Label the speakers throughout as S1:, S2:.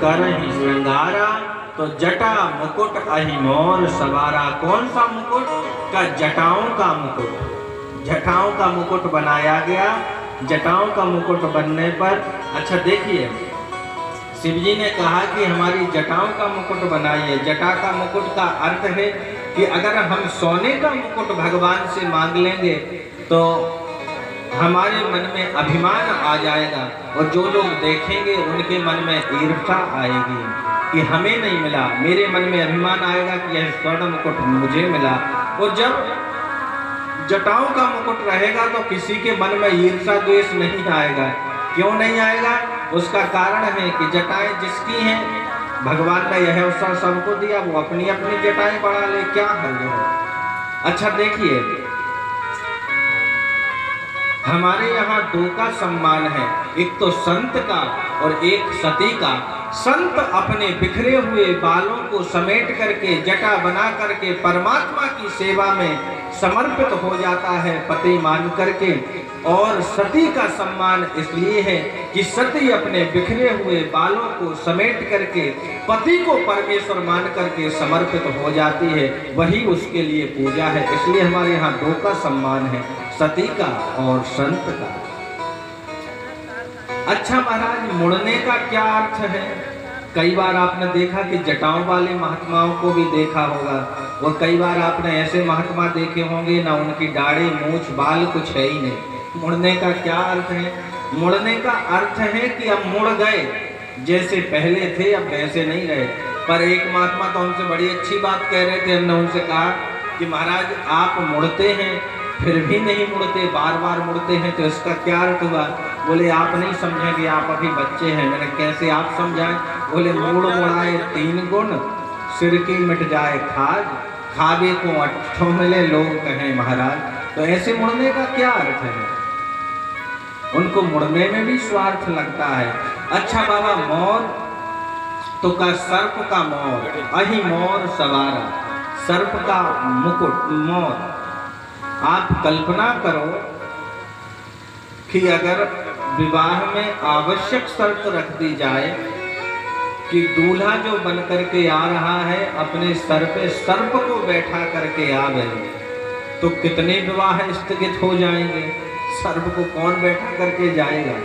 S1: करहि श्रृंगारा, तो जटा मुकुट अहि मोर सवारा। कौन सा मुकुट? का जटाओं का मुकुट। जटाओं का मुकुट बनाया गया। जटाओं का मुकुट बनने पर, अच्छा देखिए, शिव जी ने कहा कि हमारी जटाओं का मुकुट बनाइए। जटा का मुकुट का अर्थ है कि अगर हम सोने का मुकुट भगवान से मांग लेंगे तो हमारे मन में अभिमान आ जाएगा, और जो लोग देखेंगे उनके मन में ईर्ष्या आएगी कि हमें नहीं मिला। मेरे मन में अभिमान आएगा कि यह स्वर्ण मुकुट मुझे मिला। और जब जटाओं का मुकुट रहेगा तो किसी के मन में ईर्ष्या द्वेष नहीं आएगा। क्यों नहीं आएगा? उसका कारण है कि जटाएं जिसकी हैं, भगवान ने यह अवसर सबको दिया, वो अपनी अपनी जटाएं बढ़ा ले, क्या हर्ज है। अच्छा देखिए, हमारे यहाँ दो का सम्मान है, एक तो संत का और एक सती का। संत अपने बिखरे हुए बालों को समेट करके जटा बना करके परमात्मा की सेवा में समर्पित हो जाता है पति मान करके। और सती का सम्मान इसलिए है कि सती अपने बिखरे हुए बालों को समेट करके पति को परमेश्वर मान करके समर्पित हो जाती है, वही उसके लिए पूजा है। इसलिए हमारे यहाँ दो का सम्मान है, सती का और संत का। अच्छा महाराज, मुड़ने का क्या अर्थ है? कई बार आपने देखा कि जटाओं वाले महात्माओं को भी देखा होगा, और कई बार आपने ऐसे महात्मा देखे होंगे ना उनकी दाढ़ी मूछ बाल कुछ है ही नहीं। मुड़ने का क्या अर्थ है? मुड़ने का अर्थ है कि अब मुड़ गए, जैसे पहले थे अब वैसे नहीं रहे। पर एक महात्मा तो हमसे बड़ी अच्छी बात कह रहे थे। हमने उनसे कहा कि महाराज आप मुड़ते हैं फिर भी नहीं मुड़ते, बार बार मुड़ते हैं, तो इसका क्या अर्थ हुआ? बोले आप नहीं समझेंगे, आप अभी बच्चे हैं। मैंने कैसे आप समझाएं? बोले मूड़ मुड़ाए तीन गुण, सिर की मिट जाए खाज, खावे को अट्ठों मिले लोग कहें महाराज। तो ऐसे मुड़ने का क्या अर्थ है? उनको मुड़ने में भी स्वार्थ लगता है। अच्छा बाबा, मोर तो का सर्प का मोर, अहि मोर सवारा, सर्प का मुकुट मोर। आप कल्पना करो कि अगर विवाह में आवश्यक शर्त रख दी जाए कि दूल्हा जो बन करके आ रहा है अपने सर पे सर्प को बैठा करके आवे, तो कितने विवाह स्थगित हो जाएंगे। सर्प को कौन बैठा करके जाएगा?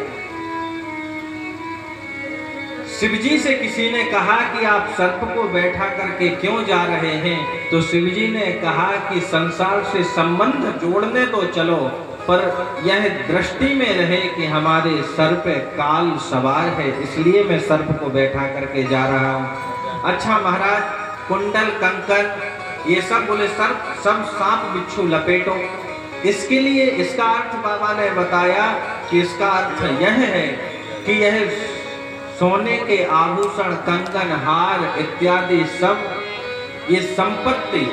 S1: शिवजी से किसी ने कहा कि आप सर्प को बैठा करके क्यों जा रहे हैं? तो शिवजी ने कहा कि संसार से संबंध जोड़ने तो चलो, पर यह दृष्टि में रहे कि हमारे सर पे काल सवार है, इसलिए मैं सर्प को बैठा करके जा रहा हूँ। अच्छा महाराज, कुंडल कंकन ये सब बोले सर्प सब सांप बिच्छू लपेटो। इसके लिए इसका अर्थ बाबा ने बताया कि इसका अर्थ यह है कि यह सोने के आभूषण, कंगन, हार इत्यादि सब ये संपत्ति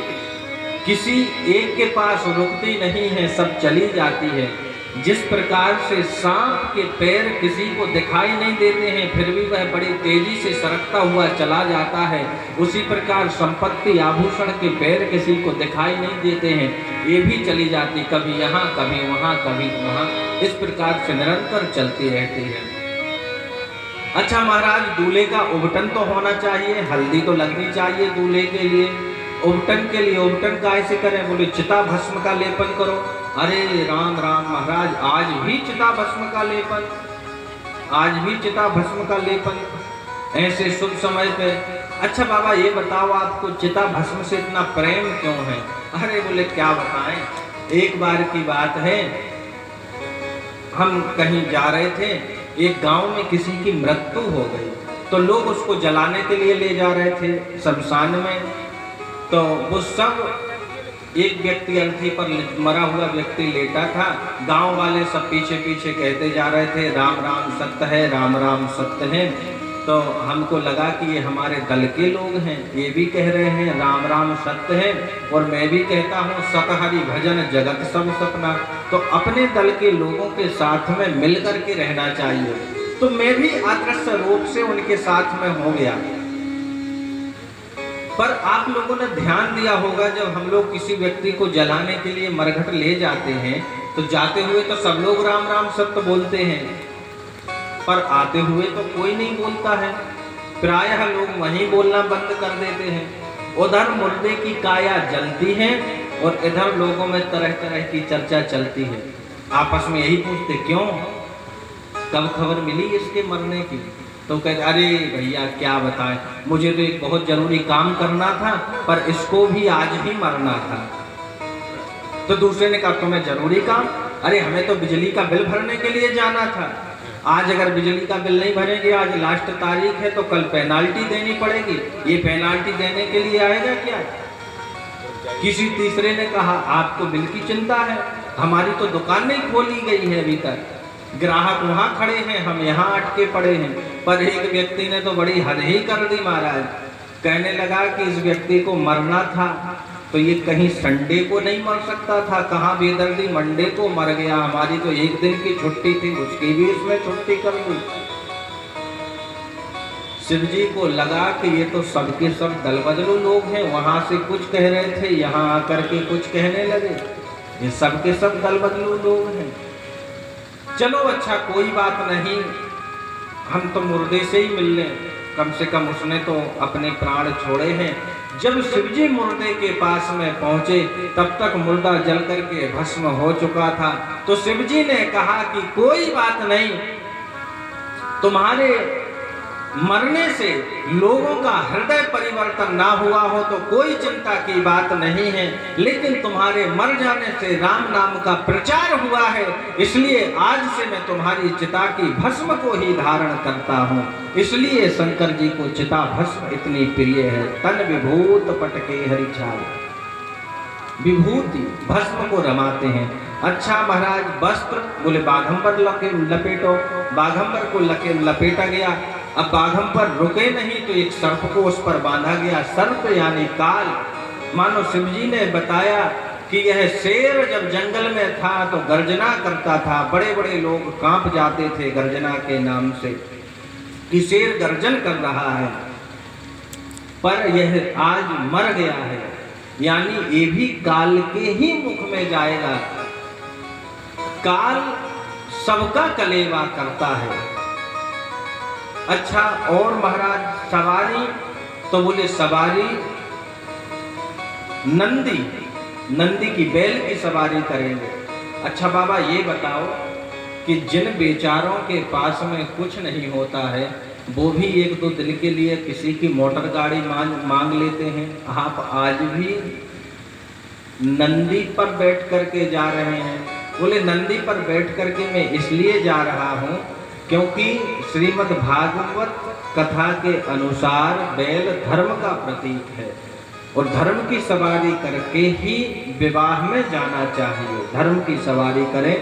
S1: किसी एक के पास रुकती नहीं है, सब चली जाती है। जिस प्रकार से सांप के पैर किसी को दिखाई नहीं देते हैं फिर भी वह बड़ी तेजी से सरकता हुआ चला जाता है, उसी प्रकार संपत्ति आभूषण के पैर किसी को दिखाई नहीं देते हैं, ये भी चली जाती, कभी यहाँ कभी वहाँ कभी वहाँ, इस प्रकार से निरंतर चलती रहती है। अच्छा महाराज, दूल्हे का उबटन तो होना चाहिए, हल्दी तो लगनी चाहिए दूल्हे के लिए। उबटन के लिए उबटन कैसे करें? बोले चिता भस्म का लेपन करो। अरे राम राम महाराज, आज भी चिता भस्म का लेपन, आज भी चिता भस्म का लेपन ऐसे शुभ समय पे। अच्छा बाबा ये बताओ, आपको चिता भस्म से इतना प्रेम क्यों है? अरे बोले क्या बताएं, एक बार की बात है, हम कहीं जा रहे थे, एक गांव में किसी की मृत्यु हो गई, तो लोग उसको जलाने के लिए ले जा रहे थे शमशान में। तो वो सब, एक व्यक्ति अर्थी पर मरा हुआ व्यक्ति लेटा था, गांव वाले सब पीछे पीछे कहते जा रहे थे राम राम सत्य है, राम राम सत्य है। तो हमको लगा कि ये हमारे दल के लोग हैं, ये भी कह रहे हैं राम राम सत्य है, और मैं भी कहता हूँ सत हरि भजन जगत सब सपना। तो अपने दल के लोगों के साथ में मिल कर के रहना चाहिए। तो मैं भी अदृश्य रूप से उनके साथ में हो गया। पर आप लोगों ने ध्यान दिया होगा, जब हम लोग किसी व्यक्ति को जलाने के लिए मरघट ले जाते हैं तो जाते हुए तो सब लोग राम राम सत्य बोलते हैं, पर आते हुए तो कोई नहीं बोलता है। प्रायः लोग वहीं बोलना बंद कर देते हैं। उधर मुर्दे की काया जलती है और इधर लोगों में तरह तरह की चर्चा चलती है। आपस में यही पूछते क्यों, कब खबर मिली इसके मरने की? तो कहते अरे भैया क्या बताएं, मुझे तो एक बहुत जरूरी काम करना था पर इसको भी आज ही मरना था। तो दूसरे ने कहा तुम्हें जरूरी काम? अरे हमें तो बिजली का बिल भरने के लिए जाना था, आज अगर बिजली का बिल नहीं भरेंगे, आज लास्ट तारीख है तो कल पेनाल्टी देनी पड़ेगी, ये पेनाल्टी देने के लिए आएगा क्या? किसी तीसरे ने कहा आपको बिल की चिंता है, हमारी तो दुकान नहीं खोली गई है अभी तक, ग्राहक वहां खड़े हैं, हम यहाँ अटके पड़े हैं। पर एक व्यक्ति ने तो बड़ी हद ही कर दी महाराज, कहने लगा कि इस व्यक्ति को मरना था तो ये कहीं संडे को नहीं मर सकता था, कहाँ बेदर्दी मंडे को मर गया, हमारी तो एक दिन की छुट्टी थी, उसकी भी इसमें छुट्टी कर दी। शिव जी को लगा कि ये तो सबके सब दलबदलू लोग हैं, वहां से कुछ कह रहे थे, यहाँ आकर के कुछ कहने लगे, ये सबके सब दलबदलू लोग हैं। चलो अच्छा कोई बात नहीं, हम तो मुर्दे से ही मिल लें, कम से कम उसने तो अपने प्राण छोड़े हैं। जब शिवजी मुर्दे के पास में पहुंचे तब तक मुर्दा जल करके भस्म हो चुका था। तो शिवजी ने कहा कि कोई बात नहीं, तुम्हारे मरने से लोगों का हृदय परिवर्तन ना हुआ हो तो कोई चिंता की बात नहीं है, लेकिन तुम्हारे मर जाने से राम नाम का प्रचार हुआ है, इसलिए आज से मैं तुम्हारी चिता की भस्म को ही धारण करता हूँ। इसलिए शंकर जी को चिता भस्म इतनी प्रिय है। तन विभूत पटके हरि छाल, विभूति भस्म को रमाते हैं। अच्छा महाराज वस्त्र बोले बाघंबर लपेटो, बाघंबर को लपेटा गया। अब बाघंबर रुके नहीं तो एक सर्प को उस पर बांधा गया, सर्प यानी काल। मानो शिवजी ने बताया कि यह शेर जब जंगल में था तो गर्जना करता था, बड़े बड़े लोग कांप जाते थे गर्जना के नाम से कि शेर गर्जन कर रहा है, पर यह आज मर गया है, यानी ये भी काल के ही मुख में जाएगा। काल सबका कलेवा करता है। अच्छा और महाराज सवारी, तो बोले सवारी नंदी की बैल की सवारी करेंगे। अच्छा बाबा ये बताओ कि जिन बेचारों के पास में कुछ नहीं होता है वो भी एक दो दिन के लिए किसी की मोटर गाड़ी मांग लेते हैं, आप आज भी नंदी पर बैठ करके जा रहे हैं। बोले नंदी पर बैठ करके मैं इसलिए जा रहा हूँ क्योंकि श्रीमद् भागवत कथा के अनुसार बैल धर्म का प्रतीक है और धर्म की सवारी करके ही विवाह में जाना चाहिए। धर्म की सवारी करें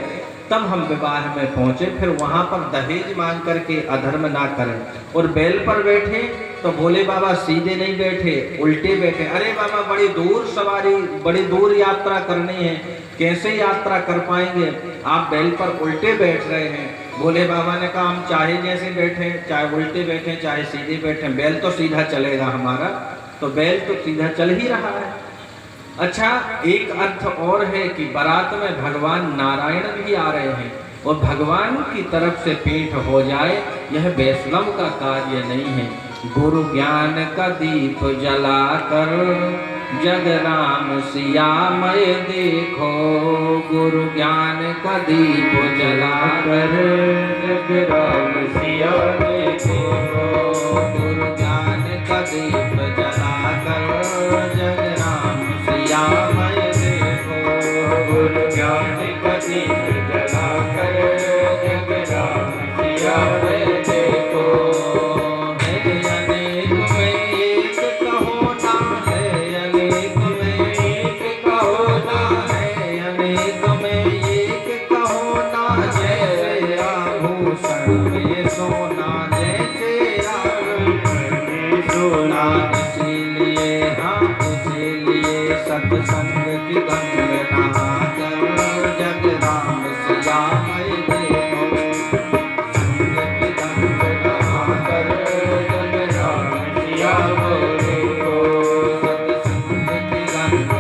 S1: तब हम विवाह में पहुंचे, फिर वहां पर दहेज मांग करके अधर्म ना करें। और बैल पर बैठे तो भोले बाबा सीधे नहीं बैठे, उल्टे बैठे। अरे बाबा बड़ी दूर सवारी, बड़ी दूर यात्रा करनी है, कैसे यात्रा कर पाएंगे, आप बैल पर उल्टे बैठ रहे हैं। भोले बाबा ने कहा हम चाहे जैसे बैठे, चाहे उल्टे बैठे चाहे सीधे बैठे, बैल तो सीधा चलेगा हमारा, तो बैल तो सीधा चल ही रहा है। अच्छा एक अर्थ और है कि बारात में भगवान नारायण भी आ रहे हैं और भगवान की तरफ से पीठ हो जाए यह वैष्णव का कार्य नहीं है। गुरु ज्ञान का दीप जलाकर जग राम सियामय देखो, गुरु ज्ञान का दीप जलाकर जग राम सियामय देखो, गुरु ज्ञान का दीप जलाकर जग राम सियामय देखो, गुरु ज्ञान का दीप जलाकर जग राम सियामय देखो। इसीलिए हाँ इसीलिए सत्संग की गंगा